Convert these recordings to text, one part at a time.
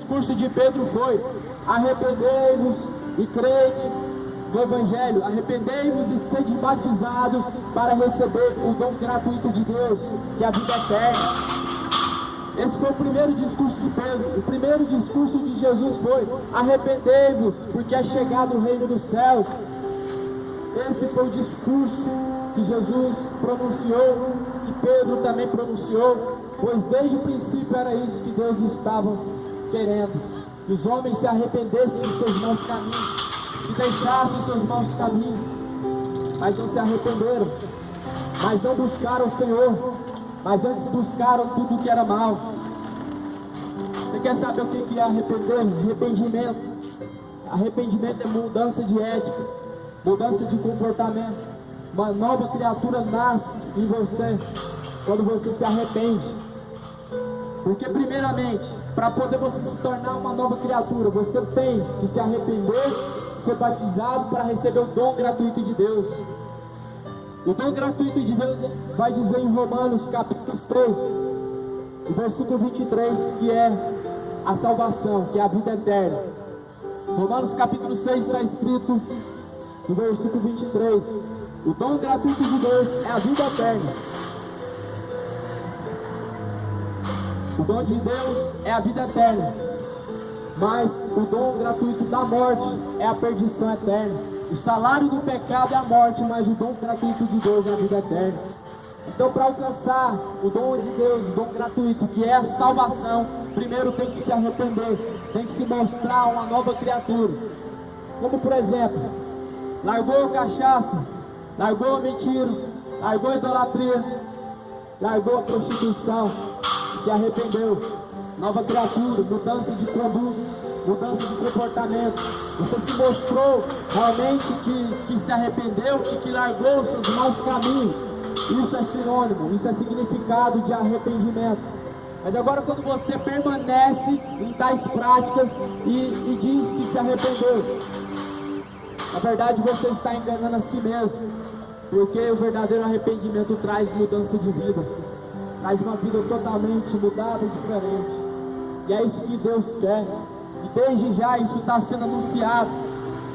discurso de Pedro foi: arrependei-vos e crede no Evangelho, arrependei-vos e sede batizados para receber o dom gratuito de Deus, que é a vida eterna. Esse foi o primeiro discurso de Pedro. O primeiro discurso de Jesus foi: arrependei-vos, porque é chegado o reino dos céus. Esse foi o discurso que Jesus pronunciou, que Pedro também pronunciou, pois desde o princípio era isso que Deus estava querendo: que os homens se arrependessem de seus maus caminhos, que deixassem seus maus caminhos. Mas não se arrependeram, mas não buscaram o Senhor, mas antes buscaram tudo o que era mal. Você quer saber o que é arrependimento? Arrependimento é mudança de ética, mudança de comportamento. Uma nova criatura nasce em você quando você se arrepende. Porque primeiramente, para poder você se tornar uma nova criatura, você tem que se arrepender, ser batizado para receber o dom gratuito de Deus. O dom gratuito de Deus vai dizer em Romanos capítulo 3, versículo 23, que é a salvação, que é a vida eterna. Romanos capítulo 6 está escrito no versículo 23: o dom gratuito de Deus é a vida eterna. O dom de Deus é a vida eterna, mas o dom gratuito da morte é a perdição eterna. O salário do pecado é a morte, mas o dom gratuito de Deus é a vida eterna. Então, para alcançar o dom de Deus, o dom gratuito, que é a salvação, primeiro tem que se arrepender, tem que se mostrar uma nova criatura. Como por exemplo, largou a cachaça, largou a mentira, largou a idolatria, largou a prostituição, se arrependeu. Nova criatura, mudança de conduta, mudança de comportamento. Você se mostrou realmente que se arrependeu, que largou os seus maus caminhos. Isso é sinônimo, isso é significado de arrependimento. Mas agora, quando você permanece em tais práticas e diz que se arrependeu, na verdade você está enganando a si mesmo, porque o verdadeiro arrependimento traz mudança de vida, traz uma vida totalmente mudada e diferente. E é isso que Deus quer. E desde já isso está sendo anunciado.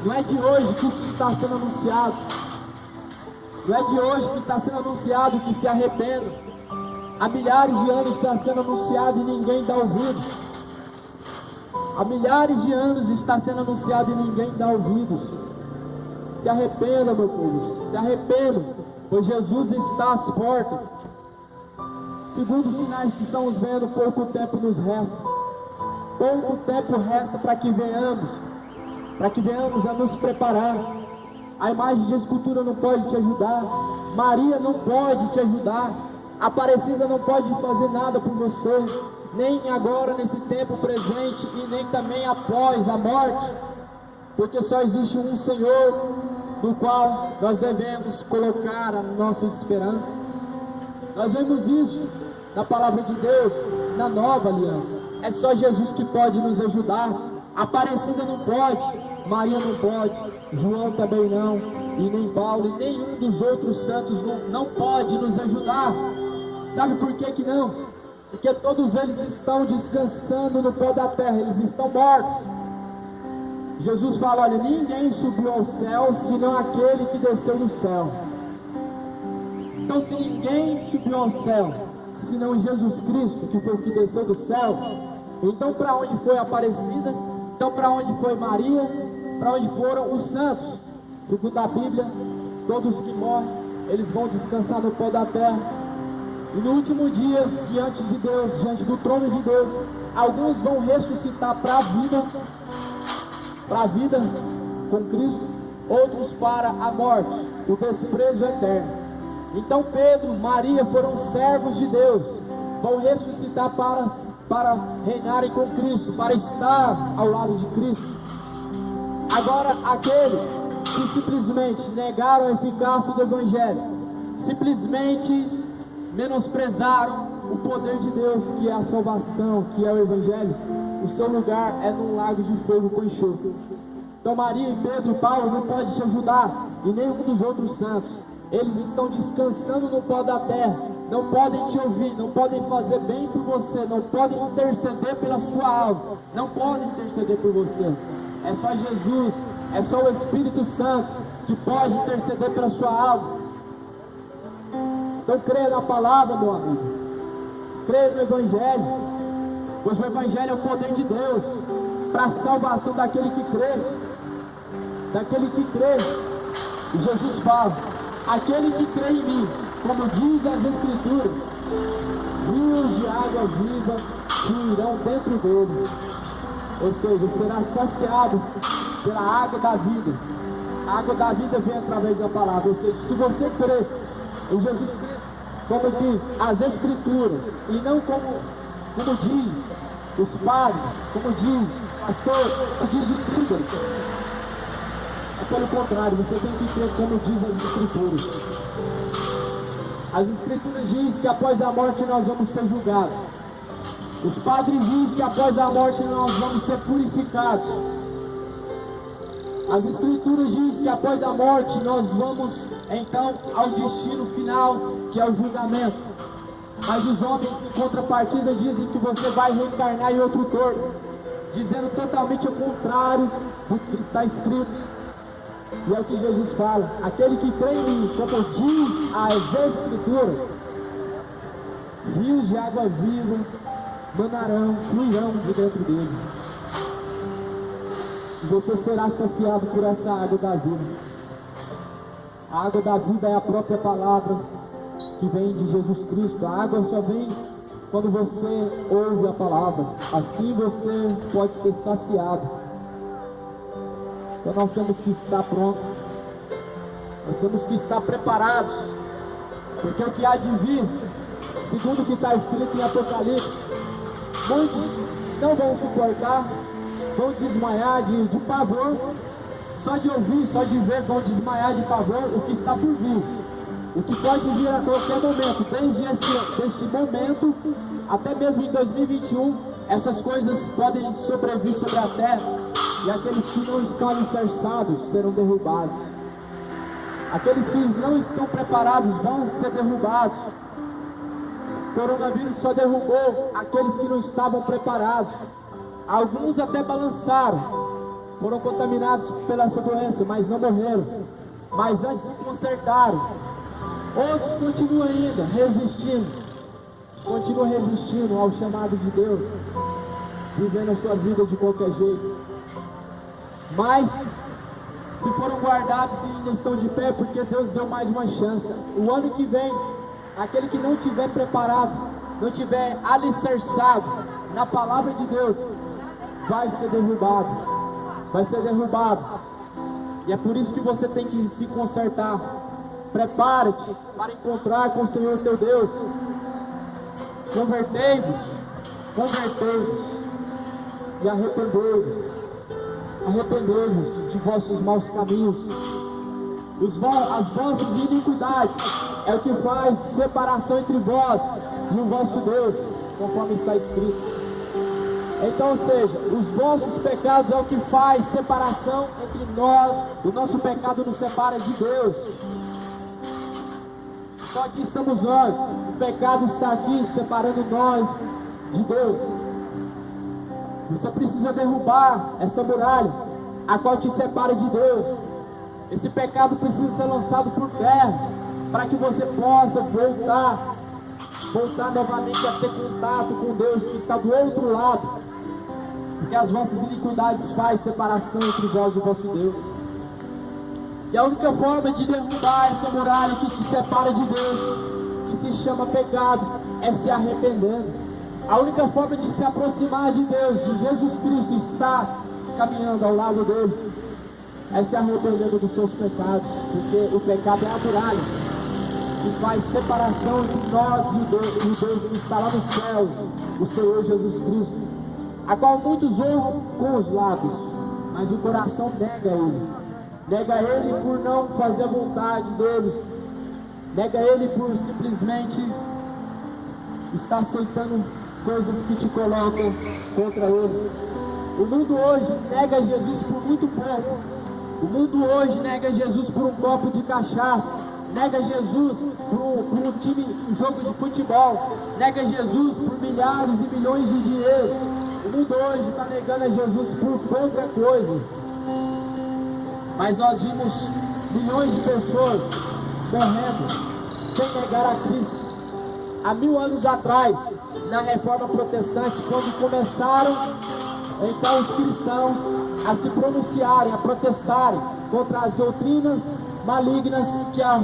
Não é de hoje que isso está sendo anunciado. Não é de hoje que está sendo anunciado que se arrependa. Há milhares de anos está sendo anunciado e ninguém dá ouvidos. Há milhares de anos está sendo anunciado e ninguém dá ouvidos. Se arrependa, meu povo, se arrependa, pois Jesus está às portas. Segundo os sinais que estamos vendo, pouco tempo nos resta. Pouco tempo resta para que venhamos a nos preparar. A imagem de escultura não pode te ajudar, Maria não pode te ajudar, a Aparecida não pode fazer nada por você, nem agora nesse tempo presente e nem também após a morte, porque só existe um Senhor no qual nós devemos colocar a nossa esperança. Nós vemos isso na palavra de Deus, na nova aliança. É só Jesus que pode nos ajudar. Aparecida não pode, Maria não pode, João também não, e nem Paulo, e nenhum dos outros santos não pode nos ajudar. Sabe por que não? Porque todos eles estão descansando no pó da terra, eles estão mortos. Jesus fala: olha, ninguém subiu ao céu, senão aquele que desceu do céu. Então, se ninguém subiu ao céu, senão Jesus Cristo, que foi o que desceu do céu, então para onde foi a Aparecida? Então para onde foi Maria? Para onde foram os santos? Segundo a Bíblia, todos que morrem, eles vão descansar no pó da terra. E no último dia, diante de Deus, diante do trono de Deus, alguns vão ressuscitar para a vida com Cristo, outros para a morte, o desprezo eterno. Então Pedro, Maria foram servos de Deus, vão ressuscitar para reinarem com Cristo, para estar ao lado de Cristo. Agora, aqueles que simplesmente negaram a eficácia do Evangelho, simplesmente menosprezaram o poder de Deus, que é a salvação, que é o Evangelho, o seu lugar é num lago de fogo com enxofre. Então Maria e Pedro e Paulo não podem te ajudar, e nenhum dos outros santos. Eles estão descansando no pó da terra, não podem te ouvir, não podem fazer bem por você, não podem interceder pela sua alma, não podem interceder por você. É só Jesus, é só o Espírito Santo que pode interceder pela sua alma. Então creia na palavra, meu amigo. Creia no Evangelho, pois o Evangelho é o poder de Deus para a salvação daquele que crê. Daquele que crê. E Jesus fala: aquele que crê em mim, como diz as Escrituras, rios de água viva fluirão dentro dele. Ou seja, será saciado pela água da vida. A água da vida vem através da palavra. Ou seja, se você crê em Jesus Cristo, como diz as Escrituras, e não como diz os padres, como diz o pastor, como diz o líder. É pelo contrário, você tem que crer como diz as Escrituras. As Escrituras dizem que após a morte nós vamos ser julgados. Os padres dizem que após a morte nós vamos ser purificados. As Escrituras dizem que após a morte nós vamos então ao destino final, que é o julgamento. Mas os homens em contrapartida dizem que você vai reencarnar em outro corpo, dizendo totalmente o contrário do que está escrito. E é o que Jesus fala: aquele que crê em mim, como diz as Escrituras, rios de água viva manarão, fluirão de dentro dele. E você será saciado por essa água da vida. A água da vida é a própria palavra que vem de Jesus Cristo. A água só vem quando você ouve a palavra. Assim você pode ser saciado. Então nós temos que estar prontos. Nós temos que estar preparados. Porque o que há de vir, segundo o que está escrito em Apocalipse, muitos não vão suportar, vão desmaiar de pavor. Só de ouvir, só de ver, vão desmaiar de pavor o que está por vir. O que pode vir a qualquer momento, desde este momento, até mesmo em 2021, essas coisas podem sobrevir sobre a terra. E aqueles que não estão alicerçados serão derrubados. Aqueles que não estão preparados vão ser derrubados. O coronavírus só derrubou aqueles que não estavam preparados. Alguns até balançaram, foram contaminados pela essa doença, mas não morreram. Mas antes se consertaram. Outros continuam ainda resistindo. Continuam resistindo ao chamado de Deus, vivendo a sua vida de qualquer jeito. Mas, se foram guardados e ainda estão de pé, porque Deus deu mais uma chance. O ano que vem, aquele que não tiver preparado, não tiver alicerçado na palavra de Deus, vai ser derrubado. Vai ser derrubado. E é por isso que você tem que se consertar. Prepare-te para encontrar com o Senhor teu Deus. Convertei-vos e arrependei-vos. Arrependei-vos de vossos maus caminhos. As vossas iniquidades é o que faz separação entre vós e o vosso Deus, conforme está escrito. Então, ou seja, os vossos pecados é o que faz separação entre nós. O nosso pecado nos separa de Deus. Só aqui estamos nós. O pecado está aqui separando nós de Deus. Você precisa derrubar essa muralha, a qual te separa de Deus. Esse pecado precisa ser lançado por terra, para que você possa voltar novamente a ter contato com Deus que está do outro lado. Porque as vossas iniquidades fazem separação entre vós e o vosso Deus. E a única forma de derrubar essa muralha que te separa de Deus, que se chama pecado, é se arrependendo. A única forma de se aproximar de Deus, de Jesus Cristo, estar caminhando ao lado dele, é se arrependendo dos seus pecados. Porque o pecado é a muralha que faz separação entre nós e o Deus que está lá no céu, o Senhor Jesus Cristo, a qual muitos honram com os lábios, mas o coração nega ele. Nega ele por não fazer a vontade dele. Nega ele por simplesmente estar aceitando coisas que te colocam contra ele. O mundo hoje nega Jesus por muito pouco. O mundo hoje nega Jesus por um copo de cachaça. nega Jesus por um time, um jogo de futebol, nega Jesus por milhares e milhões de dinheiro. O mundo hoje está negando a Jesus por qualquer coisa. Mas nós vimos milhões de pessoas morrendo sem negar a Cristo. Há 1000 anos atrás, na Reforma Protestante, quando começaram então os cristãos a se pronunciarem, a protestarem contra as doutrinas malignas que a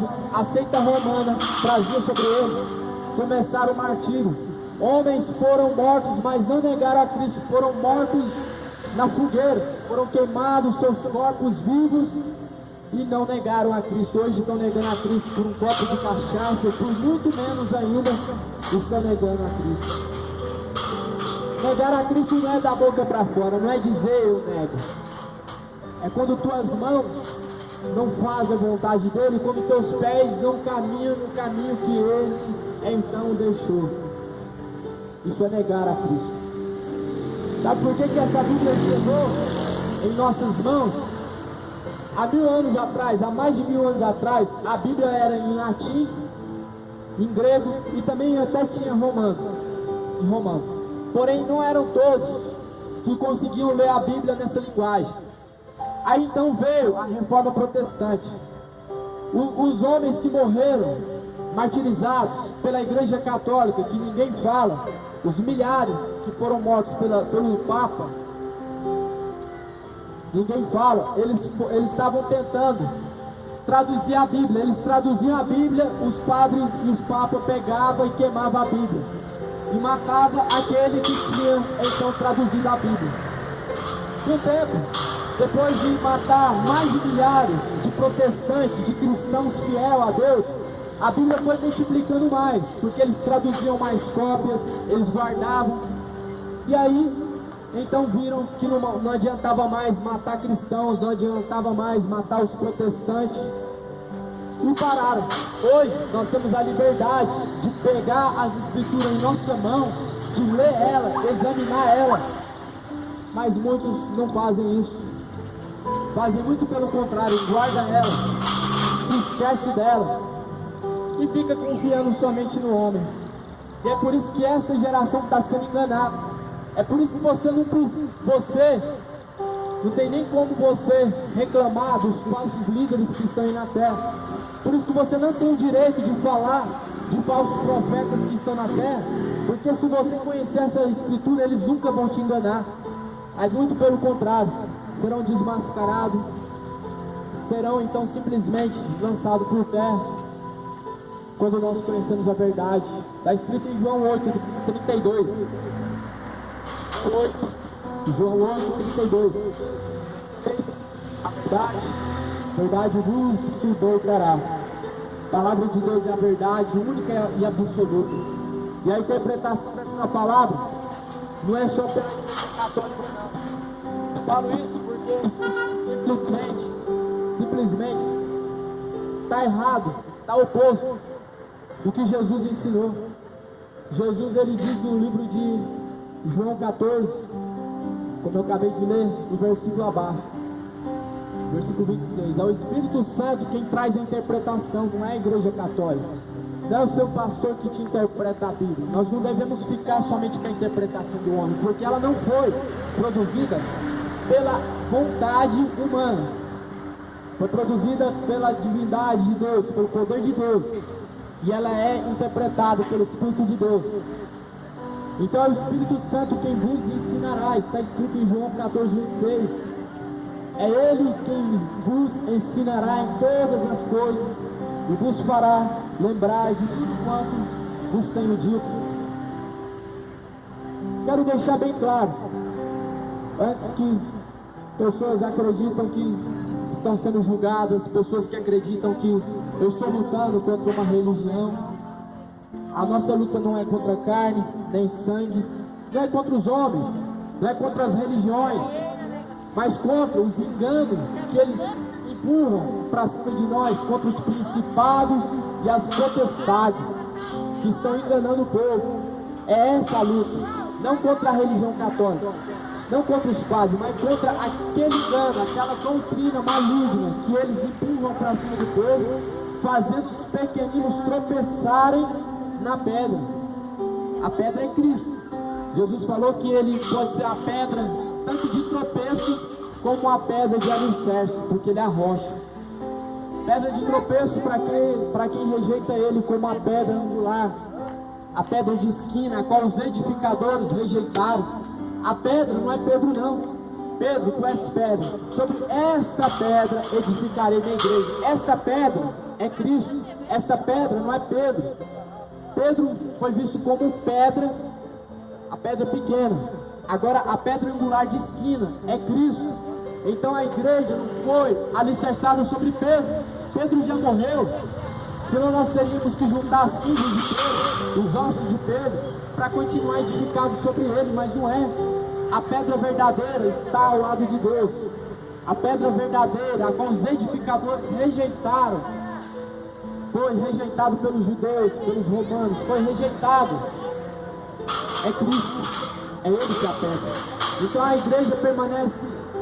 seita romana trazia sobre eles, começaram o martírio. Homens foram mortos, mas não negaram a Cristo, foram mortos na fogueira, foram queimados seus corpos vivos e não negaram a Cristo. Hoje estão negando a Cristo por um copo de cachaça, por muito menos ainda estão negando a Cristo. Negar a Cristo não é da boca para fora, não é dizer eu nego. É quando tuas mãos não fazem a vontade dele, quando teus pés não caminham no caminho que ele então deixou. Isso é negar a Cristo. Sabe por que essa Bíblia chegou em nossas mãos? Há 1000 anos atrás, há mais de 1000 anos atrás, a Bíblia era em latim, em grego e também até tinha em romano. Porém, não eram todos que conseguiam ler a Bíblia nessa linguagem. Aí então veio a Reforma Protestante. Os homens que morreram, martirizados pela Igreja Católica, que ninguém fala, os milhares que foram mortos pelo Papa, ninguém fala, eles estavam tentando traduzir a Bíblia. Eles traduziam a Bíblia, os padres e os papas pegavam e queimavam a Bíblia e matava aquele que tinha então traduzido a Bíblia. Com o tempo, depois de matar mais de milhares de protestantes, de cristãos fiéis a Deus, a Bíblia foi multiplicando mais, porque eles traduziam mais cópias, eles guardavam. E aí, então viram que não adiantava mais matar cristãos, não adiantava mais matar os protestantes, e pararam. Hoje nós temos a liberdade de pegar as escrituras em nossa mão, de ler ela, examinar ela, mas muitos não fazem isso. Fazem muito pelo contrário, guarda ela, se esquece dela e fica confiando somente no homem. E é por isso que essa geração está sendo enganada. É por isso que você não tem nem como você reclamar dos falsos líderes que estão aí na terra. Por isso que você não tem o direito de falar de falsos profetas que estão na terra, porque se você conhecer essa escritura, eles nunca vão te enganar. Mas muito pelo contrário, serão desmascarados, serão então simplesmente lançados por terra, quando nós conhecemos a verdade. Está escrito em João 8:32. João 8:32. A verdade vos libertará. A palavra de Deus é a verdade única e absoluta. E a interpretação dessa palavra não é só pela Igreja Católica, não. Eu falo isso porque simplesmente está errado, está oposto do que Jesus ensinou. Jesus, ele diz no livro de João 14, como eu acabei de ler, no versículo abaixo, versículo 26, é o Espírito Santo quem traz a interpretação, não é a Igreja Católica, não é o seu pastor que te interpreta a Bíblia. Nós não devemos ficar somente com a interpretação do homem, porque ela não foi produzida pela vontade humana, foi produzida pela divindade de Deus, pelo poder de Deus, e ela é interpretada pelo Espírito de Deus. Então é o Espírito Santo quem vos ensinará, está escrito em João 14:26. É Ele quem vos ensinará em todas as coisas e vos fará lembrar de tudo quanto vos tenho dito. Quero deixar bem claro, antes que pessoas acreditam que estão sendo julgadas, pessoas que acreditam que eu estou lutando contra uma religião. A nossa luta não é contra carne, nem sangue, não é contra os homens, não é contra as religiões, mas contra os enganos que eles empurram para cima de nós, contra os principados e as potestades que estão enganando o povo. É essa a luta, não contra a religião católica, não contra os padres, mas contra aquele engano, aquela doutrina maligna que eles empurram para cima do povo, fazendo os pequeninos tropeçarem na pedra. A pedra é Cristo. Jesus falou que ele pode ser a pedra tanto de tropeço como a pedra de alicerce, porque ele é a rocha. Pedra de tropeço para quem rejeita ele, como a pedra angular, a pedra de esquina, a qual os edificadores rejeitaram. A pedra não é Pedro não. Pedro, tu és pedra. Sobre esta pedra edificarei minha igreja. Esta pedra é Cristo. Esta pedra não é Pedro. Pedro foi visto como pedra, a pedra pequena. Agora a pedra angular de esquina é Cristo. Então a igreja não foi alicerçada sobre Pedro. Pedro já morreu. Senão nós teríamos que juntar as cinzas de Pedro, os ossos de Pedro, para continuar edificado sobre ele, mas não é. A pedra verdadeira está ao lado de Deus. A pedra verdadeira, a qual os edificadores rejeitaram, foi rejeitado pelos judeus, pelos romanos, foi rejeitado. É Cristo, é Ele que é a pedra. Então a igreja permanece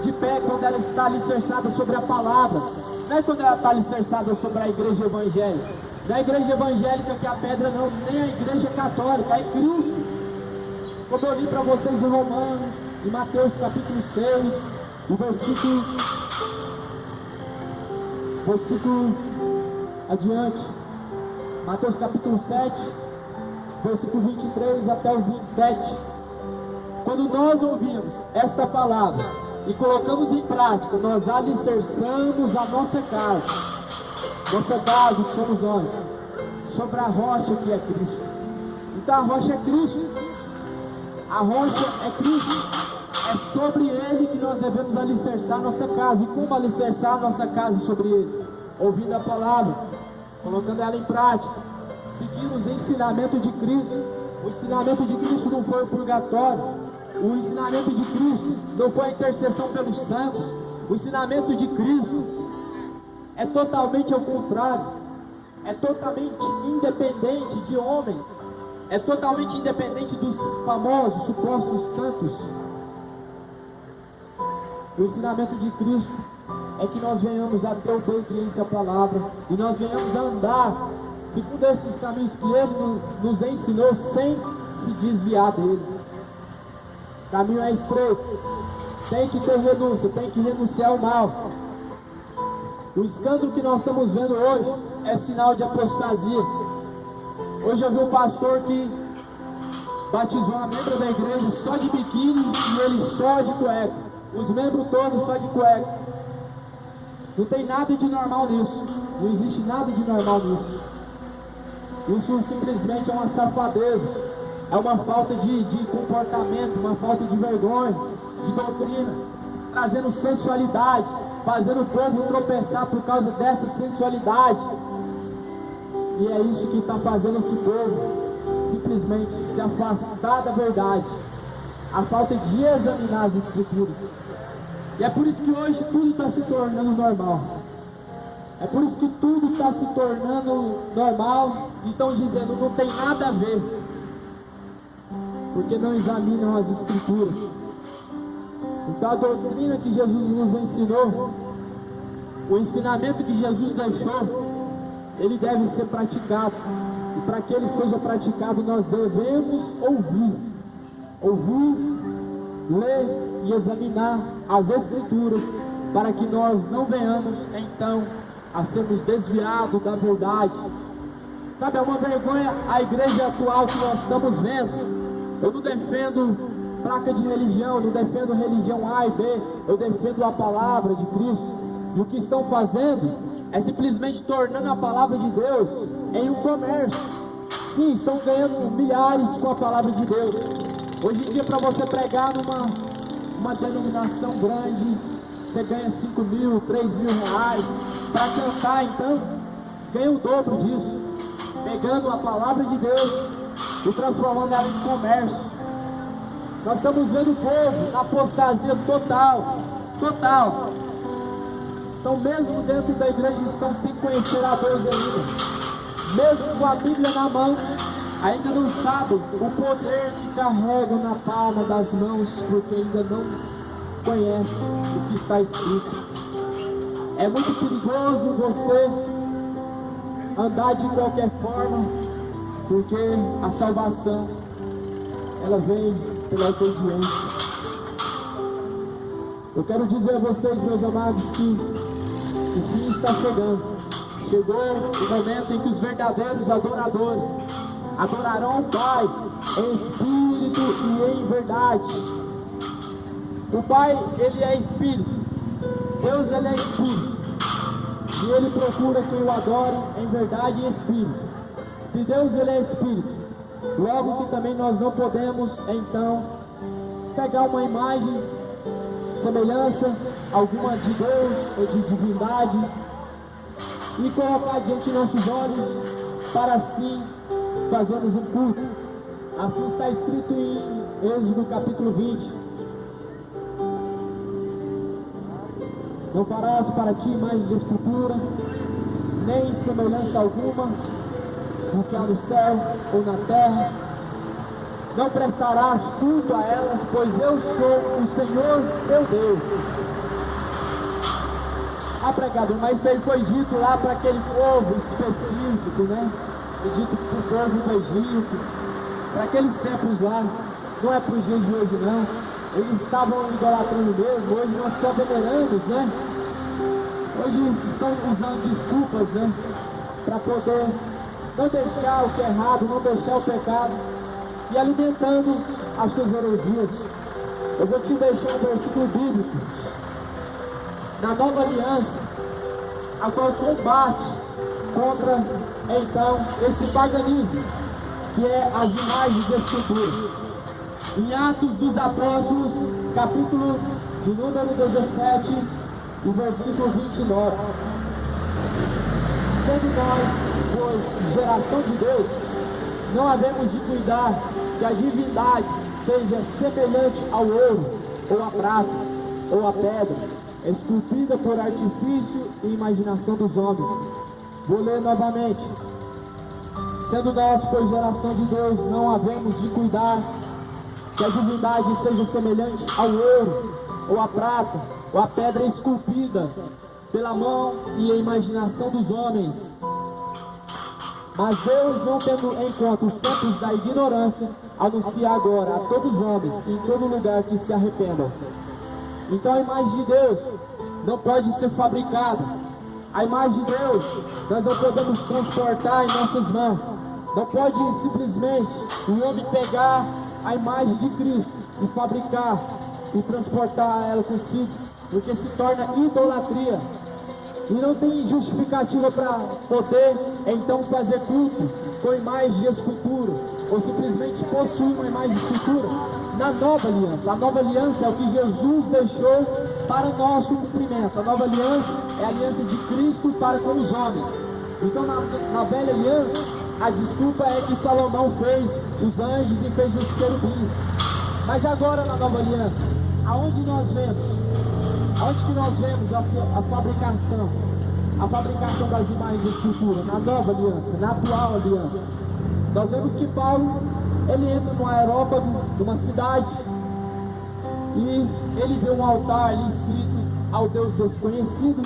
de pé quando ela está alicerçada sobre a palavra. Não é quando ela está alicerçada sobre a igreja evangélica. Não é a igreja evangélica que é a pedra não, nem a igreja católica, é Cristo. Como eu li para vocês em Romanos, em Mateus capítulo 6, o versículo adiante, Mateus capítulo 7, versículo 23 até o 27. Quando nós ouvimos esta palavra e colocamos em prática, nós alicerçamos a nossa casa. Nossa casa somos nós, sobre a rocha que é Cristo. Então a rocha é Cristo. A rocha é Cristo. É sobre Ele que nós devemos alicerçar nossa casa. E como alicerçar nossa casa sobre Ele? Ouvindo a palavra, colocando ela em prática, seguindo os ensinamentos de Cristo. O ensinamento de Cristo não foi o purgatório. O ensinamento de Cristo não foi a intercessão pelos santos. O ensinamento de Cristo é totalmente ao contrário. É totalmente independente de homens. É totalmente independente dos famosos, supostos santos. O ensinamento de Cristo é que nós venhamos a ter obediência à palavra e nós venhamos a andar segundo esses caminhos que Ele nos ensinou, sem se desviar dele. O caminho é estreito, tem que ter renúncia, tem que renunciar ao mal. O escândalo que nós estamos vendo hoje é sinal de apostasia. Hoje eu vi um pastor que batizou uma membra da igreja só de biquíni e ele só de cueca. Os membros todos só de cueca. Não tem nada de normal nisso. Não existe nada de normal nisso. Isso simplesmente é uma safadeza. É uma falta de comportamento, uma falta de vergonha, de doutrina. Trazendo sensualidade, fazendo o povo tropeçar por causa dessa sensualidade. E é isso que está fazendo esse povo simplesmente se afastar da verdade. A falta de examinar as escrituras. E é por isso que hoje tudo está se tornando normal. É por isso que tudo está se tornando normal. E estão dizendo, não tem nada a ver. Porque não examinam as escrituras. Então a doutrina que Jesus nos ensinou, o ensinamento que Jesus deixou, ele deve ser praticado. E para que ele seja praticado, nós devemos ouvir, ler e examinar as escrituras, para que nós não venhamos então a sermos desviados da verdade. Sabe, é uma vergonha a igreja atual que nós estamos vendo. Eu não defendo placa de religião, não defendo religião A e B, eu defendo a palavra de Cristo. E o que estão fazendo é simplesmente tornando a palavra de Deus em um comércio. Sim, estão ganhando milhares com a palavra de Deus. Hoje em dia, para você pregar numa denominação grande, você ganha 5 mil, 3 mil reais. Para cantar, então, ganha o dobro disso. Pegando a palavra de Deus e transformando ela em comércio. Nós estamos vendo o povo na apostasia total. Estão mesmo dentro da igreja, estão sem conhecer a Deus ainda. Mesmo com a Bíblia na mão, ainda não sabem o poder que carregam na palma das mãos, porque ainda não conhecem o que está escrito. É muito perigoso você andar de qualquer forma, porque a salvação, ela vem pela obediência. Eu quero dizer a vocês, meus amados, que o fim está chegando. Chegou o momento em que os verdadeiros adoradores adorarão o Pai em espírito e em verdade. O Pai, ele é espírito. Deus, ele é espírito. E ele procura quem o adore em verdade e em espírito. Se Deus, ele é espírito, logo que também nós não podemos, então, pegar uma imagem, semelhança alguma de Deus ou de divindade e colocar diante de nossos olhos para assim fazermos um culto. Assim está escrito em Êxodo capítulo 20. Não farás para ti imagem de escultura, nem semelhança alguma do que há no céu ou na terra. Não prestarás culto a elas, pois eu sou o Senhor teu Deus. Pregador, mas isso aí foi dito lá para aquele povo específico, né? Foi dito para o povo do Egito, para aqueles tempos lá. Não é para os dias de hoje, não. Eles estavam idolatrando mesmo. Hoje nós só veneramos, né? Hoje estão usando desculpas, né? Para poder não deixar o que é errado, não deixar o pecado e alimentando as suas heresias. Eu vou te deixar um versículo bíblico na Nova Aliança, a qual combate contra, então, esse paganismo, que é as imagens de escultura. Em Atos dos Apóstolos, capítulo de número 17, e versículo 29. Sendo nós, por geração de Deus, não havemos de cuidar que a divindade seja semelhante ao ouro, ou à prata, ou à pedra, esculpida por artifício e imaginação dos homens. Vou ler novamente. Sendo nós, por geração de Deus, não havemos de cuidar que a divindade seja semelhante ao ouro, ou à prata, ou à pedra esculpida pela mão e a imaginação dos homens. Mas Deus, não tendo em conta os tempos da ignorância, anuncia agora a todos os homens, em todo lugar, que se arrependam. Então a imagem de Deus não pode ser fabricada. A imagem de Deus nós não podemos transportar em nossas mãos. Não pode simplesmente o homem pegar a imagem de Cristo e fabricar e transportar ela consigo, porque se torna idolatria. E não tem justificativa para poder então fazer culto com imagem de escultura, ou simplesmente possuir uma imagem de escultura. Na nova aliança, a nova aliança é o que Jesus deixou para nosso cumprimento. A nova aliança é a aliança de Cristo para com os homens. Então na velha aliança, a desculpa é que Salomão fez os anjos e fez os querubins. Mas agora na nova aliança, aonde nós vemos? Aonde que nós vemos a fabricação das imagens de escultura? Na nova aliança, na atual aliança. Nós vemos que Paulo, ele entra no aerópago de uma cidade e ele vê um altar ali escrito ao Deus desconhecido.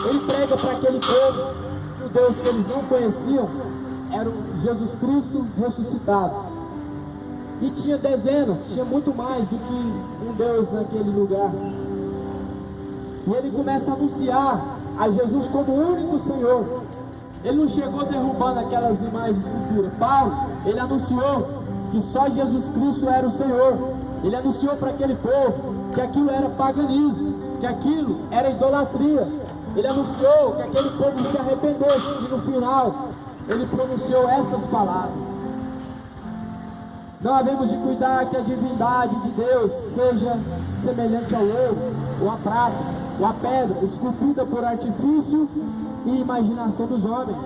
Ele prega para aquele povo que o Deus que eles não conheciam era o Jesus Cristo ressuscitado. E tinha dezenas, tinha muito mais do que um Deus naquele lugar. E ele começa a anunciar a Jesus como o único Senhor. Ele não chegou derrubando aquelas imagens de escultura. Paulo, ele anunciou que só Jesus Cristo era o Senhor. Ele anunciou para aquele povo que aquilo era paganismo, que aquilo era idolatria. Ele anunciou que aquele povo se arrependesse, e no final ele pronunciou estas palavras: não havemos de cuidar que a divindade de Deus seja semelhante ao ouro, ou à prata, ou à pedra, esculpida por artifício e imaginação dos homens.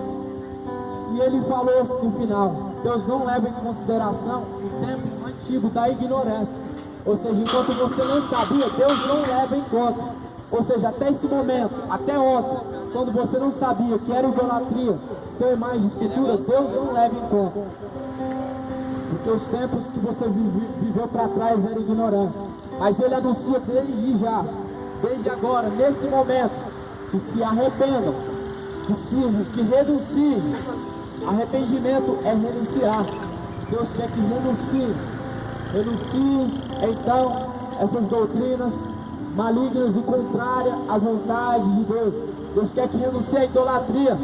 E ele falou no final: Deus não leva em consideração o tempo antigo da ignorância. Ou seja, enquanto você não sabia, Deus não leva em conta. Ou seja, até esse momento, até ontem, quando você não sabia que era idolatria, ter imagem de escultura, Deus não leva em conta. Porque os tempos que você viveu para trás era ignorância. Mas ele anuncia desde já, desde agora, nesse momento, que se arrependam, que renuncie. Arrependimento é renunciar. Deus quer que renuncie. Renuncie, então, essas doutrinas malignas e contrárias à vontade de Deus. Deus quer que renuncie à idolatria.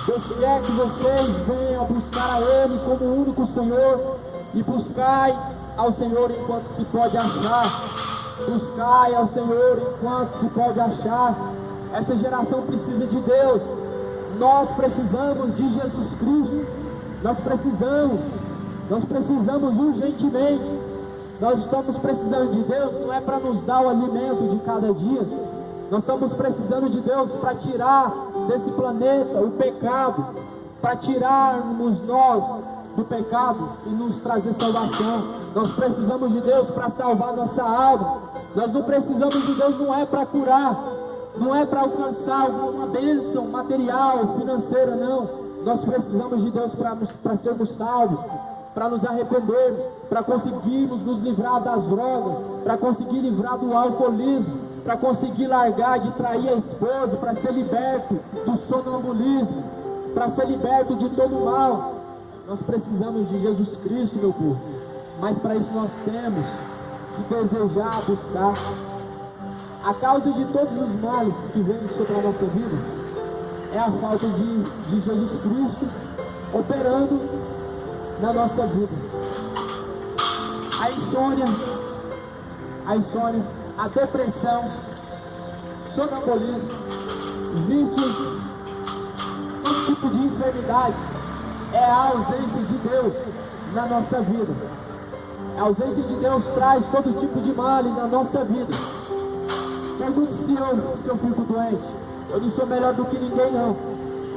Deus quer que vocês venham buscar a Ele como o único Senhor. E buscai ao Senhor enquanto se pode achar. Buscai ao Senhor enquanto se pode achar. Essa geração precisa de Deus. Nós precisamos de Jesus Cristo. Nós precisamos urgentemente. Nós estamos precisando de Deus, não é para nos dar o alimento de cada dia. Nós estamos precisando de Deus para tirar desse planeta o pecado, para tirarmos nós do pecado e nos trazer salvação. Nós precisamos de Deus para salvar nossa alma. Nós não precisamos de Deus, não é para curar, não é para alcançar uma bênção material, financeira, não. Nós precisamos de Deus para sermos salvos, para nos arrependermos, para conseguirmos nos livrar das drogas, para conseguir livrar do alcoolismo, para conseguir largar de trair a esposa, para ser liberto do sonambulismo, para ser liberto de todo o mal. Nós precisamos de Jesus Cristo, meu povo. Mas para isso nós temos que desejar, buscar. A causa de todos os males que vêm sobre a nossa vida é a falta de Jesus Cristo operando na nossa vida. A insônia, a depressão, sonambulismo, vícios, todo tipo de enfermidade é a ausência de Deus na nossa vida. A ausência de Deus traz todo tipo de mal na nossa vida. Pergunte se eu fico doente. Eu não sou melhor do que ninguém, não.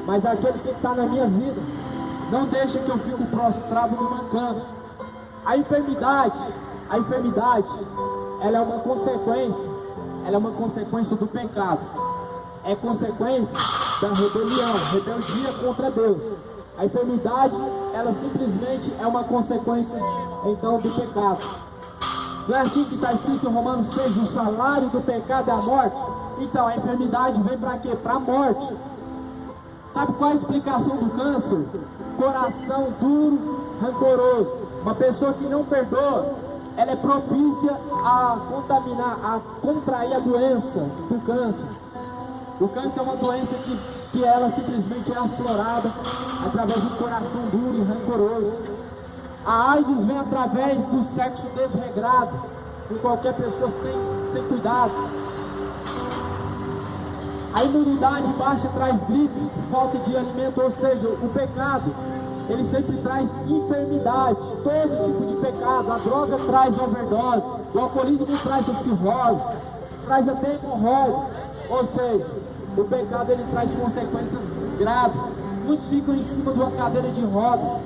Mas aquele que está na minha vida não deixa que eu fique prostrado numa cama. A enfermidade, ela é uma consequência do pecado. É consequência da rebeldia contra Deus. A enfermidade, ela simplesmente é uma consequência, então, do pecado. Não é assim que está escrito em Romanos 6, o salário do pecado é a morte? Então, a enfermidade vem para quê? Para a morte. Sabe qual é a explicação do câncer? Coração duro, rancoroso. Uma pessoa que não perdoa, ela é propícia a contrair a doença do câncer. O câncer é uma doença que ela simplesmente é aflorada através do coração duro e rancoroso. A AIDS vem através do sexo desregrado, com qualquer pessoa sem cuidado. A imunidade baixa traz gripe, falta de alimento, ou seja, o pecado, ele sempre traz enfermidade, todo tipo de pecado. A droga traz overdose, o alcoolismo traz a cirrose, traz até hemorroide, ou seja, o pecado ele traz consequências graves. Muitos ficam em cima de uma cadeira de rodas,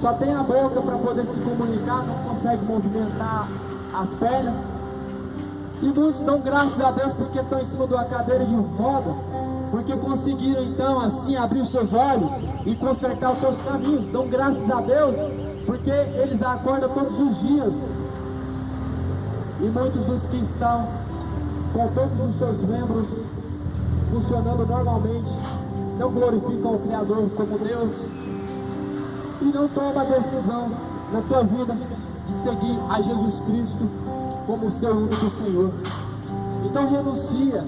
só tem a boca para poder se comunicar, não consegue movimentar as pernas. E muitos dão graças a Deus porque estão em cima de uma cadeira de roda, porque conseguiram então assim abrir os seus olhos e consertar os seus caminhos. Dão graças a Deus porque eles acordam todos os dias. E muitos dos que estão com todos os seus membros funcionando normalmente não glorificam o Criador como Deus e não tomam a decisão na tua vida de seguir a Jesus Cristo como seu único Senhor. Então renuncia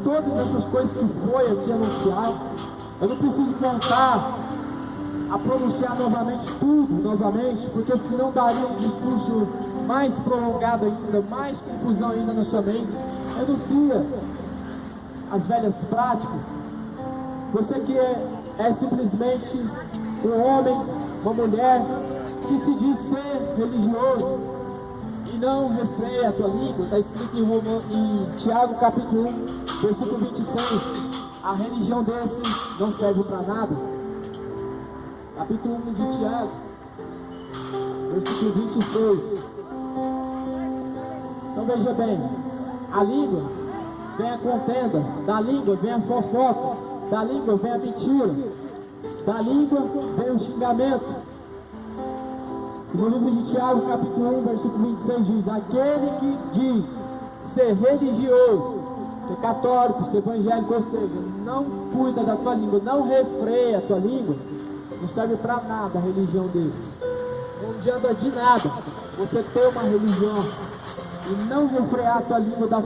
todas essas coisas que foi aqui anunciado. Eu não preciso voltar a pronunciar novamente, porque senão daria um discurso mais prolongado ainda, mais confusão ainda na sua mente. Renuncia as velhas práticas. Você que é simplesmente um homem, uma mulher que se diz ser religioso e não refreia a tua língua, está escrito em Tiago capítulo 1, versículo 26, a religião desse não serve para nada. Capítulo 1 de Tiago, versículo 26. Então veja bem, a língua vem a contenda, da língua vem a fofoca, da língua vem a mentira, da língua vem o xingamento. No livro de Tiago, capítulo 1, versículo 26 diz: aquele que diz ser religioso Ser católico, ser evangélico, ou seja, não cuida da tua língua, não refreia a tua língua, não serve para nada a religião desse. Não adianta de nada você ter uma religião e não refrear a tua língua da